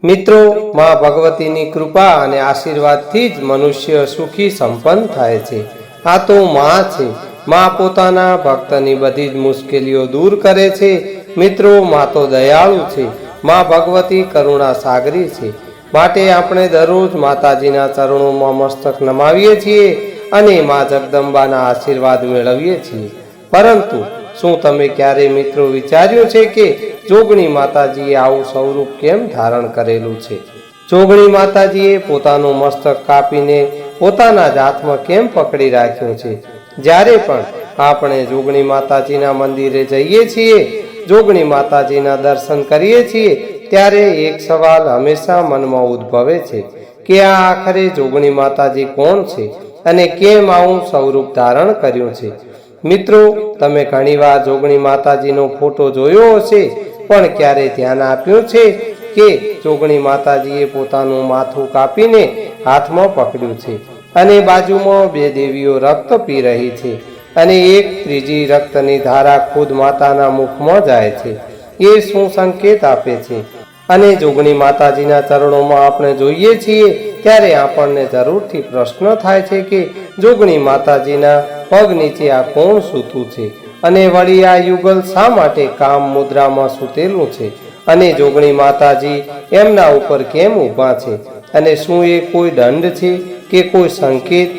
મિત્રો, માં ભગવતીની કૃપા અને આશીર્વાદથી જ મનુષ્ય સુખી સંપન્ન થાય છે। આ તો માં છે। માં પોતાના ભક્તની બધી જ મુશ્કેલીઓ દૂર કરે છે। મિત્રો, માં તો દયાળુ છે। માં ભગવતી કરુણા સાગરી છે। માટે આપણે દરરોજ માતાજીના ચરણોમાં મસ્તક નમાવીએ છીએ અને માં જગદંબાના આશીર્વાદ મેળવીએ છીએ। પરંતુ શું તમે ક્યારે મિત્રો વિચાર્યું છે કે જોગણી માતાજીએ આવું સ્વરૂપ કેમ ધારણ કરેલું છે? જોગણી માતાજીએ પોતાનું મસ્તક કાપીને પોતાના જ હાથમાં કેમ પકડી રાખ્યું છે? જ્યારે પણ આપણે જોગણી માતાજીના મંદિરે જઈએ છીએ, જોગણી માતાજીના દર્શન કરીએ છીએ, ત્યારે એક સવાલ હંમેશા મનમાં ઉદ્ભવે છે કે આ આખરે જોગણી માતાજી કોણ છે અને કેમ આવું સ્વરૂપ ધારણ કર્યું છે? મિત્રો, તમે ઘણીવાર જોગણી માતાજીનો ફોટો જોયો હશે, પણ ક્યારે ધ્યાન આપ્યું છે કે જોગણી માતાજીએ પોતાનું માથું કાપીને હાથમાં પકડ્યું છે અને બાજુમાં બે દેવીઓ રક્ત પી રહી છે અને એક ત્રીજી રક્તની ધારા ખુદ માતાના મુખમાં જાય છે? એ શું સંકેત આપે છે? અને જોગણી માતાજીના ચરણોમાં આપણે જોઈએ છીએ ત્યારે આપણને જરૂરથી પ્રશ્ન થાય છે કે જોગણી માતાજીના પગ નીચે આ કોણ સૂતું છે અને વળી આ યુગલ શા માટે કામ મુદ્રામાં સૂતેલું છે? અને જોગણી માતાજી એમના ઉપર કેમ ઊભા છે? અને શું એ કોઈ દંડ છે કે કોઈ સંકેત?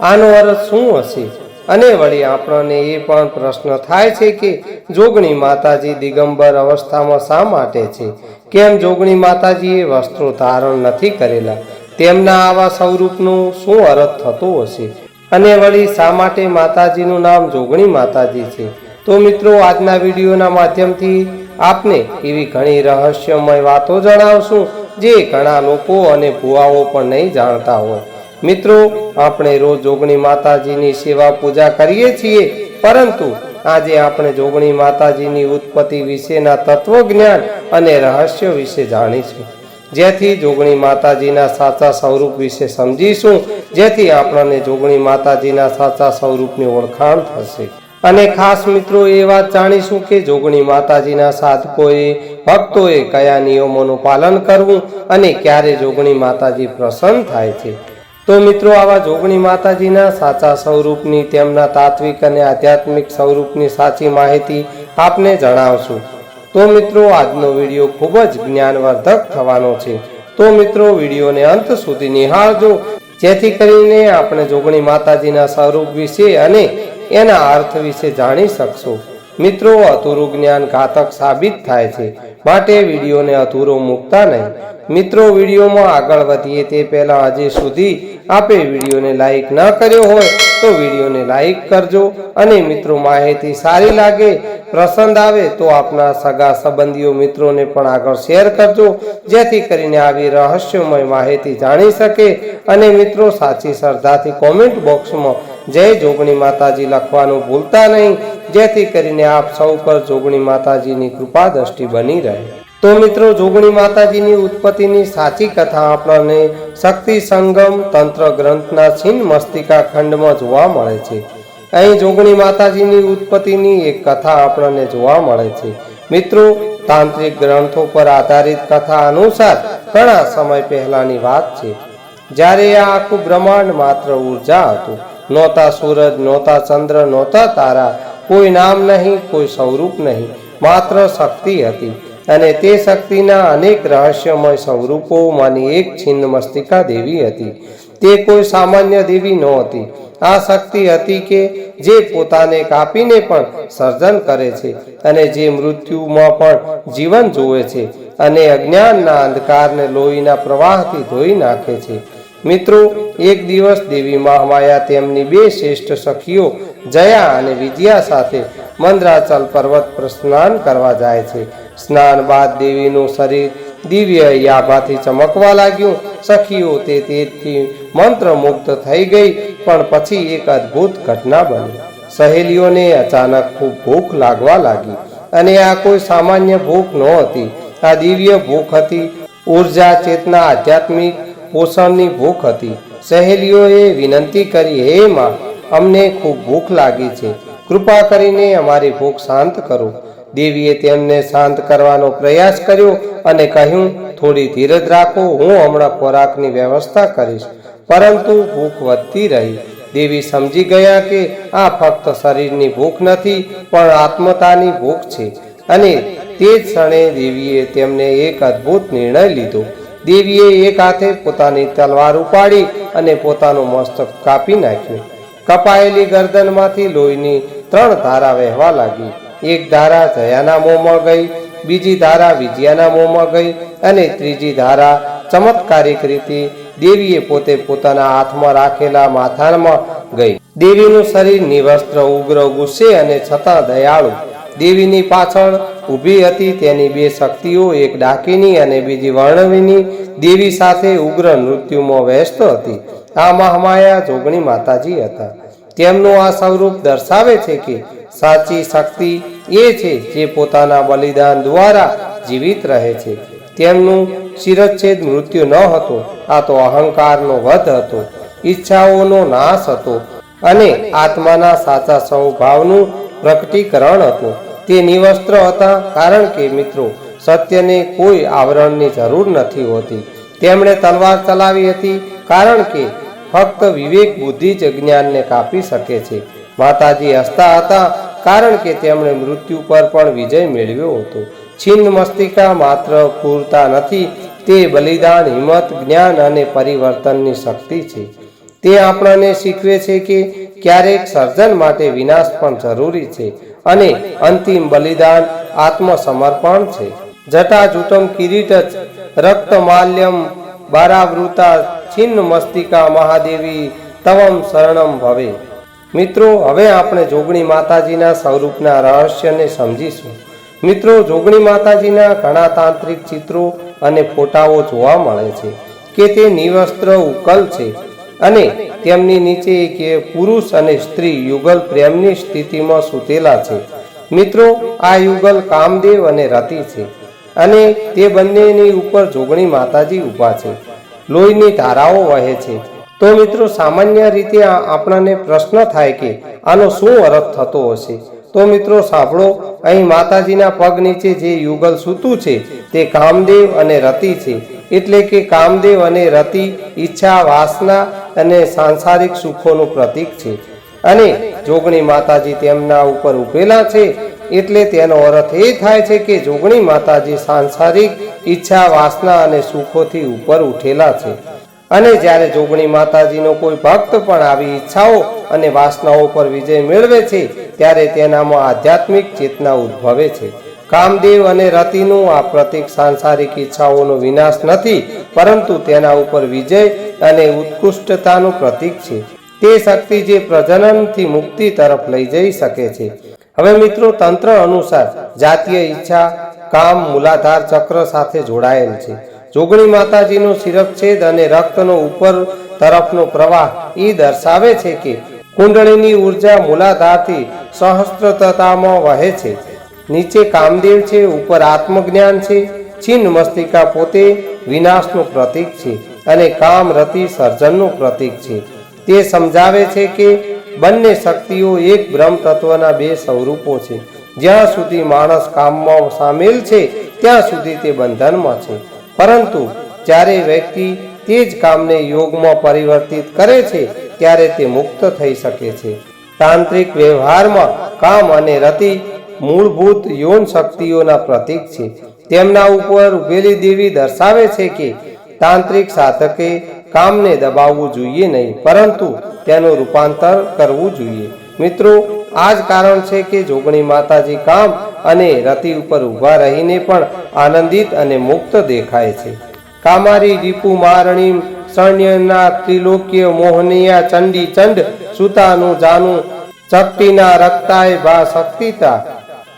આનો અર્થ શું હશે? અને વળી આપણને એ પણ પ્રશ્ન થાય છે કે જોગણી માતાજી દિગંબર અવસ્થામાં શા માટે છે? કેમ જોગણી માતાજીએ વસ્ત્રો ધારણ નથી કરેલા? તેમના આવા સ્વરૂપનું શું અર્થ થતો હશે? અને વળી શા માટે માતાજીનું નામ જોગણી માતાજી છે? તો મિત્રો, આજના વિડીયોના માધ્યમથી આપને એવી ઘણી રહસ્યમય વાતો જણાવશું જે ઘણા લોકો અને ભુવાઓ પણ નહીં જાણતા હોય। મિત્રો, આપણે રોજ જોગણી માતાજીની સેવા પૂજા કરીએ છીએ, પરંતુ આજે આપણે જોગણી માતાજીની ઉત્પત્તિ વિશેના તત્વજ્ઞાન અને રહસ્ય વિશે જાણીશું, જેથી જોગણી માતાજીના સાચા સ્વરૂપ વિશે સમજીશું, જેથી આપણને જોગણી માતાજીના સાચા સ્વરૂપની ઓળખાણ થશે। અને ખાસ મિત્રો, એ વાત જાણીશું કે જોગણી માતાજીના સાધકોએ ભક્તોએ કયા નિયમોનું પાલન કરવું અને ક્યારે જોગણી માતાજી પ્રસન્ન થાય છે। તો મિત્રો, આવા જોગણી માતાજીના સાચા સ્વરૂપની, તેમના તાત્વિક અને આધ્યાત્મિક સ્વરૂપની સાચી માહિતી આપને જણાવશું। તો મિત્રો, આજનો વિડીયો ખૂબ જ જ્ઞાનવર્ધક થવાનો છે। તો મિત્રો, વિડીયોને અંત સુધી નિહાળજો, જેથી કરીને આપણે જોગણી માતાજીના સ્વરૂપ વિશે અને એના અર્થ વિશે જાણી શકશો। મિત્રો, અધૂરું જ્ઞાન ઘાતક સાબિત થાય છે, માટે વિડીયોને અધૂરો મૂકતા નહીં। મિત્રો, વિડીયોમાં આગળ વધીએ તે પહેલાં હજી સુધી આપે વિડીયોને લાઈક ન કર્યો હોય તો વિડીયોને લાઈક કરજો અને મિત્રો, માહિતી સારી લાગે, પસંદ આવે તો આપના સગા સંબંધીઓ મિત્રોને પણ આગળ શેર કરજો, જેથી કરીને આવી રહસ્યમય માહિતી જાણી શકે। અને મિત્રો, સાચી શ્રદ્ધાથી કોમેન્ટ બોક્સમાં જય જોગણી માતાજી લખવાનું ભૂલતા નહીં, જેથી કરીને આપ સૌ પર જોગણી માતાજીની કૃપા દ્રષ્ટિ બની રહે। તો મિત્રો, જોગણી માતાજીની ઉત્પત્તિની સાચી કથા આપણને શક્તિ સંગમ તંત્ર ગ્રંથના છીન મસ્તિકા ખંડમાં જોવા મળે છે। અહીં જોગણી માતાજીની ઉત્પત્તિની એક કથા આપણને જોવા મળે છે। મિત્રો, તાંત્રિક ગ્રંથો પર આધારિત કથા અનુસાર ઘણા સમય પહેલાની વાત છે, જ્યારે આ આખું બ્રહ્માંડ માત્ર ઉર્જા હતું। નહોતા સૂરજ, નહોતા ચંદ્ર, નહોતા તારા, કોઈ નામ નહીં, કોઈ સ્વરૂપ નહીં, માત્ર શક્તિ હતી। અને તે શક્તિના અનેક રહસ્યમય સ્વરૂપોમાંની એક છિન્ન મસ્તિકા દેવી હતી। તે કોઈ સામાન્ય દેવી નહોતી। આ શક્તિ હતી કે જે પોતાને કાપીને પણ સર્જન કરે છે અને જે મૃત્યુમાં પણ જીવન જોવે છે અને અજ્ઞાનના અંધકારને લોહીના પ્રવાહથી ધોઈ નાખે છે। મિત્રો, એક દિવસ દેવી મહામાયા તેમની બે શ્રેષ્ઠ સખીઓ જયા અને વિજયા સાથે મંદરાચલ પર્વત પર સ્નાન કરવા જાય છે। સ્નાન બાદ દેવીનું શરીર દિવ્ય યાભાથી ચમકવા લાગ્યું। સખીઓ તે તેજથી મંત્રમુગ્ધ થઈ ગઈ, પણ પછી એક અદ્ભુત ઘટના બની। સહેલીઓને અચાનક ખૂબ ભૂખ લાગવા લાગી, અને આ કોઈ સામાન્ય ભૂખ નહોતી, આ દિવ્ય ભૂખ હતી, ઉર્જા, ચેતના, આધ્યાત્મિક પોષણની ભૂખ હતી। સહેલીઓએ વિનંતી કરી, હે માં, અમને ખૂબ ભૂખ લાગી છે, કૃપા કરીને અમારી ભૂખ શાંત કરો। દેવીએ તેમને શાંત કરવાનો પ્રયાસ કર્યો અને કહ્યું, થોડી ધીરજ રાખો, હું હમણાં ખોરાકની વ્યવસ્થા કરીશ. પરંતુ ભૂખ વધતી રહી. દેવી સમજી ગયા કે આ ફક્ત શરીરની ભૂખ નથી, પણ આત્મતાની ભૂખ છે. અને તે જ ક્ષણે દેવીએ તેમને એક અદ્ભુત નિર્ણય લીધો. દેવીએ એક હાથે પોતાની તલવાર ઉપાડી અને પોતાનું મસ્તક કાપી નાખ્યું. કપાયેલી ગરદનમાંથી લોહીની 3 ધારા વહેવા લાગી. એક ધારા જયાના મોંમાં ગઈ, બીજી ધારા વિજયાના મોંમાં ગઈ અને ત્રીજી ધારા ચમત્કારિક રીતે દેવીએ પોતે પોતાના હાથમાં રાખેલા માથામાં ગઈ. દેવીનું શરીર નિવસ્ત્ર, ઉગ્ર, ગુસ્સે અને છતાં દયાળુ. દેવીની પાછળ ઊભી હતી તેની 2 શક્તિઓ, એક ડાકીની અને બીજી વર્ણવિની, દેવી સાથે ઉગ્ર નૃત્યુમાં વ્યસ્ત હતી. આ મહામાયા જોગણી માતાજી હતા. તેમનું આ સ્વરૂપ દર્શાવે છે કે સાચી શક્તિ એ છે જે પોતાના બલિદાન દ્વારા જીવિત રહે છે. તેમનું શિરચ્છેદ મૃત્યુ ન હતો, આ તો અહંકારનો વધ હતો, ઈચ્છાઓનો નાશ હતો અને આત્માના સાચા સ્વભાવનું પ્રકટીકરણ હતું. તે નિવસ્ત્ર હતા કારણ કે મિત્રો સત્યને કોઈ આવરણની જરૂર નથી હોતી. તેમણે તલવાર ચલાવી હતી કારણ કે ફક્ત વિવેક બુદ્ધિ જ જ્ઞાનને કાપી શકે છે. માતાજી હસતા હતા કારણ કે તેમણે મૃત્યુ પર પણ વિજય મેળવ્યો હતો. છિન્ન મસ્તિકા માત્ર ક્રૂરતા નથી, તે બલિદાન, હિંમત, જ્ઞાન અને પરિવર્તનની શક્તિ છે. તે આપણને શીખવે છે કે ક્યારેક સર્જન માટે વિનાશ પણ જરૂરી છે અને અંતિમ બલિદાન આત્મસમર્પણ છે. જટાજૂટમ કિરીટ રક્તમાલ્યમ બારાવૃતા છિન્ન મસ્તિકા મહાદેવી તવમ શરણમ ભવે. મિત્રો, હવે આપણે જોગણી માતાજીના સ્વરૂપના રહસ્યને સમજીશું. મિત્રો, જોગણી માતાજીના ઘણા તાંત્રિક ચિત્રો અને ફોટાઓ જોવા મળે છે કે તે નિવસ્ત્ર ઉકલ છે અને તેમની નીચે એક પુરુષ અને સ્ત્રી યુગલ પ્રેમની સ્થિતિમાં સૂતેલા છે. મિત્રો, આ યુગલ કામદેવ અને રતિ છે અને તે બંનેની ઉપર જોગણી માતાજી ઊભા છે. લોહીની ધારાઓ વહે છે. તો મિત્રો, સામાન્ય રીતે આપણને પ્રશ્ન થાય કે આનો શું અર્થ થતો હશે? તો મિત્રો સાંભળો, અહીં માતાજીના પગ નીચે જે યુગલ સૂતું છે તે કામદેવ અને રતિ છે. એટલે કે કામદેવ અને રતિ ઈચ્છા, વાસના અને સાંસારિક સુખોનું પ્રતીક છે અને જોગણી માતાજી તેમના ઉપર ઉભેલા છે. એટલે તેનો અર્થ એ થાય છે કે જોગણી માતાજી સાંસારિક ઈચ્છા, વાસના અને સુખોથી ઉપર ઉઠેલા છે. અને જ્યારે જોગણી માતાજીનો કોઈ ભક્ત પણ આવી ઈચ્છાઓ અને વાસનાઓ પર વિજય મેળવે છે ત્યારે તેનામાં આધ્યાત્મિક ચેતના ઉદ્ભવે છે. કામદેવ અને રતિનું આ પ્રતીક સાંસારિક ઈચ્છાઓનો વિનાશ નથી, પરંતુ તેના ઉપર વિજય અને ઉત્કૃષ્ટતાનું પ્રતીક છે. તે શક્તિ જે પ્રજનનથી મુક્તિ તરફ લઈ જઈ શકે છે. હવે મિત્રો, તંત્ર અનુસાર જાતીય ઈચ્છા કામ મૂલાધાર ચક્ર સાથે જોડાયેલ છે. જોગણી માતાજીનો શિરચ્છેદ અને રક્તનો ઉપર તરફનો પ્રવાહ એ દર્શાવે છે કે કુંડળીની ઉર્જા મૂલાધારથી સહસ્ત્રતામાં વહે છે. નીચે કામદેવ છે, ઉપર આત્મજ્ઞાન છે. છિન્ન મસ્તિકા પોતે વિનાશનું પ્રતીક છે અને કામ રતિ સર્જનનું પ્રતીક છે. તે સમજાવે છે કે બંને શક્તિઓ એક બ્રહ્મ તત્વના 2 સ્વરૂપો છે. જ્યાં સુધી માણસ કામમાં સામેલ છે ત્યાં સુધી તે બંધનમાં છે, પરંતુ જ્યારે વ્યક્તિ તે જ કામને યોગમાં પરિવર્તિત કરે છે ત્યારે તે મુક્ત થઈ શકે છે. તાંત્રિક વ્યવહારમાં કામ અને રતિ મૂળભૂત યૌન શક્તિઓના પ્રતીક છે. તેમના ઉપર ઉભેલી દેવી દર્શાવે છે કે તાંત્રિક સાધકે કામને દબાવવું જોઈએ નહીં, પરંતુ તેનું રૂપાંતર કરવું જોઈએ. મિત્રો, આ જ કારણ છે કે જોગણી માતાજી કામ અને રતિ ઉપર ઊભા રહીને પણ આનંદિત અને મુક્ત દેખાય છે. કામારી રીપુ મારણી શરણ્યના ત્રિલોક્ય મોહનિયા ચંડી ચંડ સુતાનું જાનું શક્તિના રક્તાય ભા શક્તિતા.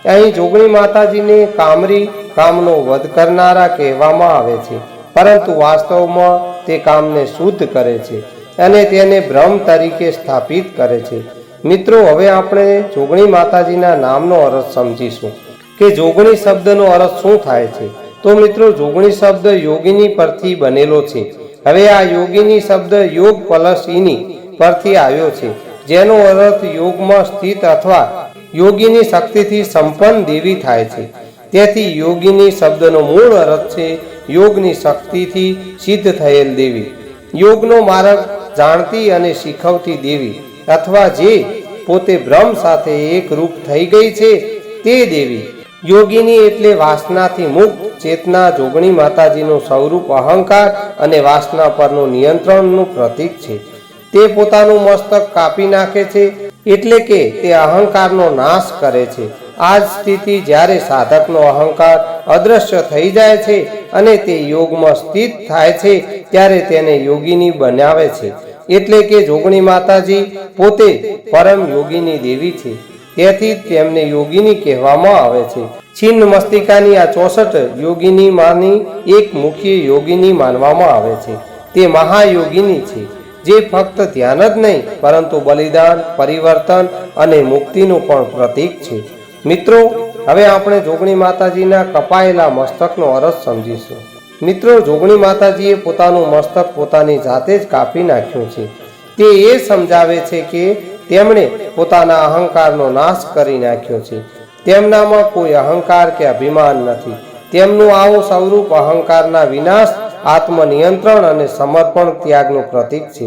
અહીં જોગણી માતાજીને કામરી, કામનો વધ કરનારા કહેવામાં આવે છે, પરંતુ વાસ્તવમાં તે કામને શુદ્ધ કરે છે અને તેને બ્રહ્મ તરીકે સ્થાપિત કરે છે. મિત્રો, હવે આપણે જોગણી માતાજીના નામનો અર્થ સમજીશું કે જોગણી શબ્દનો અર્થ શું થાય છે. તો મિત્રો, જોગણી શબ્દ યોગિની પરથી બનેલો છે. હવે આ યોગિની શબ્દ યોગ પ્લસ ઈની પરથી આવ્યો છે, જેનો અર્થ યોગમાં સ્થિત અથવા યોગીની શક્તિથી સંપન્ન દેવી થાય છે. તેથી યોગીની શબ્દનો મૂળ અર્થ છે યોગની શક્તિથી સિદ્ધ થયેલ દેવી, યોગનો માર્ગ જાણતી અને શીખવતી દેવી, અથવા જે પોતે બ્રહ્મ સાથે એક રૂપ થઈ ગઈ છે તે દેવી. યોગીની એટલે વાસનાથી મુક્ત ચેતના. જોગણી માતાજીનું સ્વરૂપ અહંકાર અને વાસના પરનું નિયંત્રણનું પ્રતીક છે. તે પોતાનું મસ્તક કાપી નાખે છે, એટલે કે તે અહંકારનો નાશ કરે છે. આ જ સ્થિતિ જ્યારે સાધકનો અહંકાર અદ્રશ્ય થઈ જાય છે અને તે યોગમાં સ્થિત થાય છે ત્યારે તેને યોગીની બનાવે છે. એટલે કે જોગણી માતાજી પોતે પરમ યોગીની દેવી છે, તેથી તેમને યોગીની કહેવામાં આવે છે. છિન્ન મસ્તિકાની આ 64 યોગીનીમાંની એક મુખ્ય યોગીની માનવામાં આવે છે. તે મહાયોગીની છે, જે ફક્ત ધ્યાન જ નહીં પરંતુ બલિદાન, પરિવર્તન અને મુક્તિનું પણ પ્રતીક છે. મિત્રો, હવે આપણે જોગણી માતાજીના કપાયેલા મસ્તકનો અર્થ સમજીશું. મિત્રો, જોગણી માતાજીએ પોતાનું મસ્તક પોતાની જાતે જ કાપી નાખ્યું છે. તે એ સમજાવે છે કે તેમણે પોતાના અહંકારનો નાશ કરી નાખ્યો છે. તેમનામાં કોઈ અહંકાર કે અભિમાન નથી. તેમનું આવું સ્વરૂપ અહંકારના વિનાશ, આત્મનિયંત્રણ અને સમર્પણ ત્યાગનું પ્રતીક છે.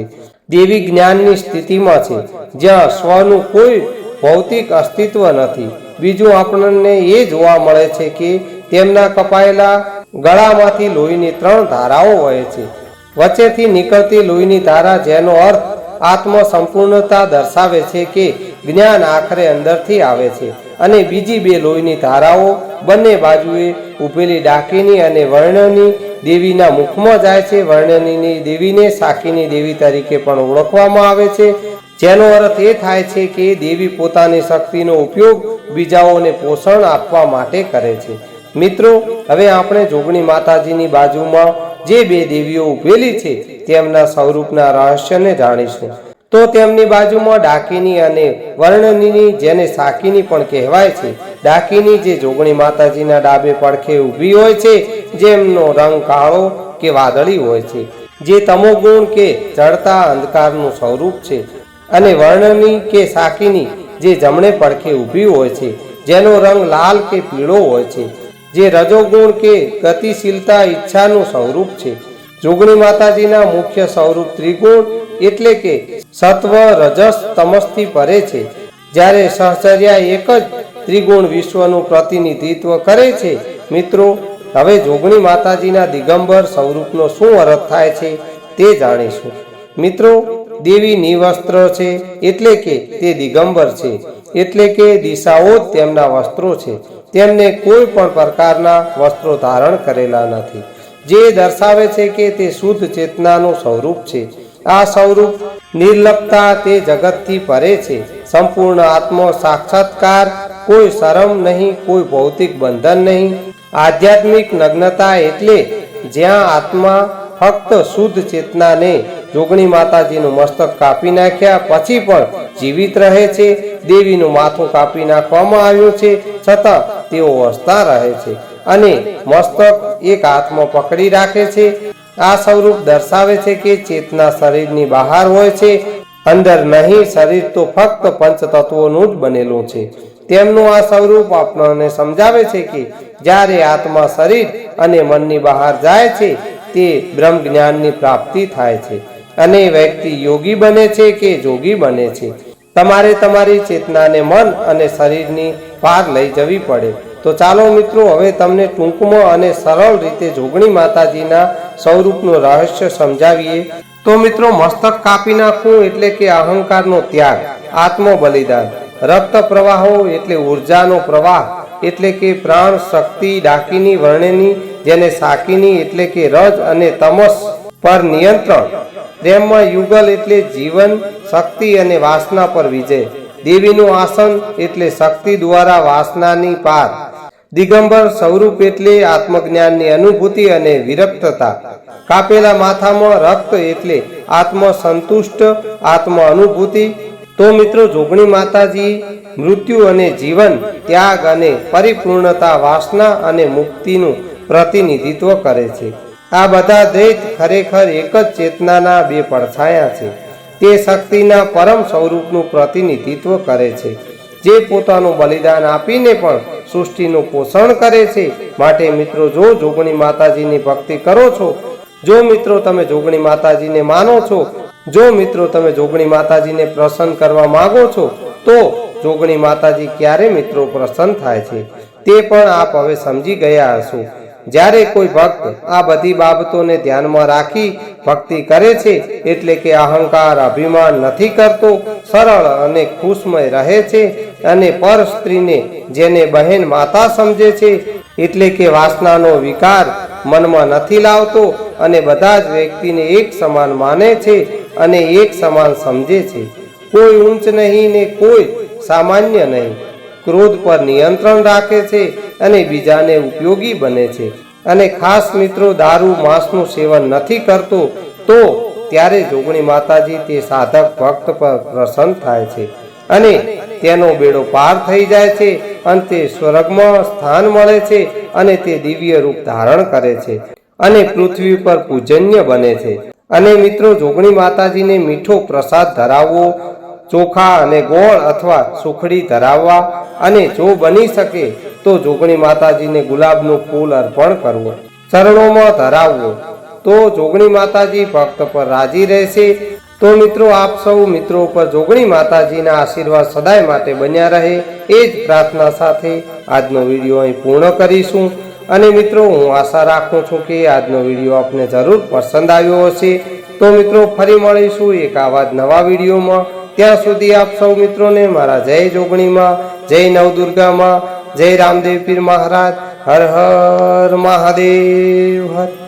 દેવી જ્ઞાનની સ્થિતિમાં છે, જ્યાં સ્વનું કોઈ ભૌતિક અસ્તિત્વ નથી. બીજું આપણને એ જોવા મળે છે કે તેમના કપાયેલા ગળામાંથી લોહીની 3 ધારાઓ વહે છે. વચ્ચેથી નીકળતી લોહીની ધારા, જેનો અર્થ આત્મ સંપૂર્ણતા દર્શાવે છે કે જ્ઞાન આખરે અંદરથી આવે છે, અને બીજી 2 લોહીની ધારાઓ બંને બાજુએ ઊભેલી ડાકીની અને વર્ણની દેવીના મુખમાં જાય છે. વર્ણનીની દેવીને સાકીની દેવી તરીકે પણ ઓળખવામાં આવે છે, જેનો અર્થ એ થાય છે કે દેવી પોતાની શક્તિનો ઉપયોગ બીજાઓને પોષણ આપવા માટે કરે છે. મિત્રો, હવે આપણે જોગણી માતાજીની બાજુમાં જે 2 દેવીઓ ઊભેલી છે તેમના સ્વરૂપના રહસ્યને જાણીશું. તો તેમની બાજુમાં ડાકીની અને વર્ણનીની, જેને સાકીની પણ કહેવાય છે. ડાકીની જે જોગણી માતાજીના ડાબે પડખે ઊભી હોય છે, જેમનો રંગ કાળો કે વાદળી હોય છે, જે તમોગુણ કે જડતા અંધકારનું સ્વરૂપ છે. અને વર્ણની કે સાકીની જે જમણે પડખે ઊભી હોય છે, જેનો રંગ લાલ કે પીળો હોય છે, જે રજોગુણ કે ગતિશીલતા ઈચ્છાનું સ્વરૂપ છે. જોગણી માતાજીના મુખ્ય સ્વરૂપ ત્રિગુણ એટલે કે સત્વ, રજસ, તમસથી પરે છે. જ્યારે સહચર્યા એક જ ત્રિગુણ વિશ્વનું પ્રતિનિધિત્વ કરે છે. મિત્રો, હવે જોગણી માતાજીના દિગંબર સ્વરૂપનો શું અર્થ થાય છે તે જાણીશું. મિત્રો, દેવી નિવસ્ત્ર છે, એટલે કે તે દિગંબર છે, એટલે કે દિશાઓ જ તેમના વસ્ત્રો છે. તેમને કોઈ પણ પ્રકારના વસ્ત્રો ધારણ કરેલા નથી, જે દર્શાવે છે કે તે શુદ્ધ ચેતનાનું સ્વરૂપ છે. આ સ્વરૂપ નિર્લપતા, તે જગતથી પરે છે. સંપૂર્ણ આત્મ સાક્ષાત્કાર, કોઈ શરમ નહીં, કોઈ ભૌતિક બંધન નહીં. આધ્યાત્મિક નગ્નતા એટલે જ્યાં આત્મા ફક્ત શુદ્ધ ચેતનાને જોગણી માતાજીનું મસ્તક કાપી નાખ્યા પછી પણ જીવિત રહે છે. દેવીનું માથું કાપી નાખવામાં આવ્યું છે, છતાં તેઓ વસતા રહે છે અને મસ્તક એક હાથમાં પકડી રાખે છે. આ સ્વરૂપ દર્શાવે છે કે ચેતના શરીરની બહાર હોય છે, અંદર નહીં. શરીર તો ફક્ત પંચ તત્વોનું જ બનેલું છે. તેમનું આ સ્વરૂપ આપણને સમજાવે છે કે જ્યારે આત્મા શરીર અને મનની બહાર જાય છે, તે બ્રહ્મ જ્ઞાનની પ્રાપ્તિ થાય છે અને વ્યક્તિ યોગી બને છે કે જોગી બને છે. તમારે તમારી ચેતનાને મન અને શરીરની પાર લઈ જવી પડે. તો ચાલો મિત્રો, હવે તમને ટૂંકમાં અને સરળ રીતે જોગણી માતાજીના સ્વરૂપનું રહસ્ય સમજાવીએ. તો મિત્રો, મસ્તક કાપી નાખવું એટલે કે અહંકારનો ત્યાગ, આત્મ બલિદાન. રક્ત પ્રવાહો એટલે ઉર્જાનો પ્રવાહ, એટલે કે પ્રાણ શક્તિ. ડાકીની વર્ણની, જેને સાકીની એટલે કે રજ અને તમસ પર નિયંત્રણ. પ્રેમમાં યુગલ એટલે જીવન, શક્તિ અને વાસના પર વિજય. દેવીનું આસન એટલે શક્તિ દ્વારા વાસનાની પાર. દિગંબર સ્વરૂપ એટલે આત્મજ્ઞાનની અનુભૂતિ અને વિરક્તતા. કાપેલા માથામાં રક્ત એટલે આત્મ સંતુષ્ટ, આત્મ અનુભૂતિ. તો મિત્રો, જોગણી માતાજી મૃત્યુ અને જીવન, ત્યાગ અને પરિપૂર્ણતા, વાસના અને મુક્તિનું પ્રતિનિધિત્વ કરે છે. આ બધા દ્વૈત ખરેખર એક જ ચેતનાના 2 પડછાયા છે. તે શક્તિના પરમ સ્વરૂપનું પ્રતિનિધિત્વ કરે છે, જે પોતાનું બલિદાન આપીને પણ સૃષ્ટિનું પોષણ કરે છે. માટે મિત્રો, જો જોગણી માતાજીની ભક્તિ કરો છો, જો મિત્રો તમે જોગણી માતાજીને માનો છો, જો મિત્રો તમે જોગણી માતાજીને પ્રસન્ન કરવા માંગો છો, તો જોગણી માતાજી ક્યારે મિત્રો પ્રસન્ન થાય છે તે પણ આપ હવે સમજી ગયા હશો. જ્યારે કોઈ ભક્ત આ બધી બાબતોને ધ્યાનમાં રાખી ભક્તિ કરે છે, એટલે કે અહંકાર અભિમાન નથી કરતો, સરળ અને ખુશમય રહે છે અને પર સ્ત્રીને જેને બહેન માતા સમજે છે, એટલે કે વાસનાનો વિકાર મનમાં નથી લાવતો અને બધા જ વ્યક્તિને એક સમાન માને છે અને એક સમાન સમજે છે. કોઈ ઊંચ નહીં ને કોઈ સામાન્ય નહીં, ક્રોધ પર નિયંત્રણ રાખે છે અને બીજાને ઉપયોગી બને છે. અને ખાસ મિત્રો, દારૂ માંસનું સેવન નથી કરતો, તો ત્યારે જોગણી માતાજી તે સાધક ભક્ત પર પ્રસન્ન થાય છે અને તેનો બેડો પાર થઈ જાય છે. અંતે સ્વર્ગમાં સ્થાન મળે છે અને તે દિવ્ય રૂપ ધારણ કરે છે અને પૃથ્વી પર પૂજન્ય બને છે. અને મિત્રો, જોગણી માતાજીને મીઠો પ્રસાદ ધરાવવો, ચોખા અને ગોળ અથવા સુખડી ધરાવવા, અને જો બની શકે તો જોગણી માતાજીને ગુલાબનું ફૂલ અર્પણ કરવું, ચરણોમાં ધરાવવું, તો જોગણી માતાજી ભક્ત પર રાજી રહેશે. તો મિત્રો, આપ સૌ મિત્રો પર જોગણી માતાજીના આશીર્વાદ સદાય માટે બન્યા રહે, એ જ પ્રાર્થના સાથે આજનો વિડીયો અહીં પૂર્ણ કરીશું. અને મિત્રો, હું આશા રાખું છું કે આજનો વિડીયો આપને જરૂર પસંદ આવ્યો હશે. તો મિત્રો, ફરી મળીશું એક આવા જ નવા વિડીયોમાં. ત્યાં સુધી આપ સૌ મિત્રોને મારા જય જોગણીમાં, જય નવદુર્ગામાં, જય રામદેવ પીર મહારાજ. હર હર મહાદેવ. હર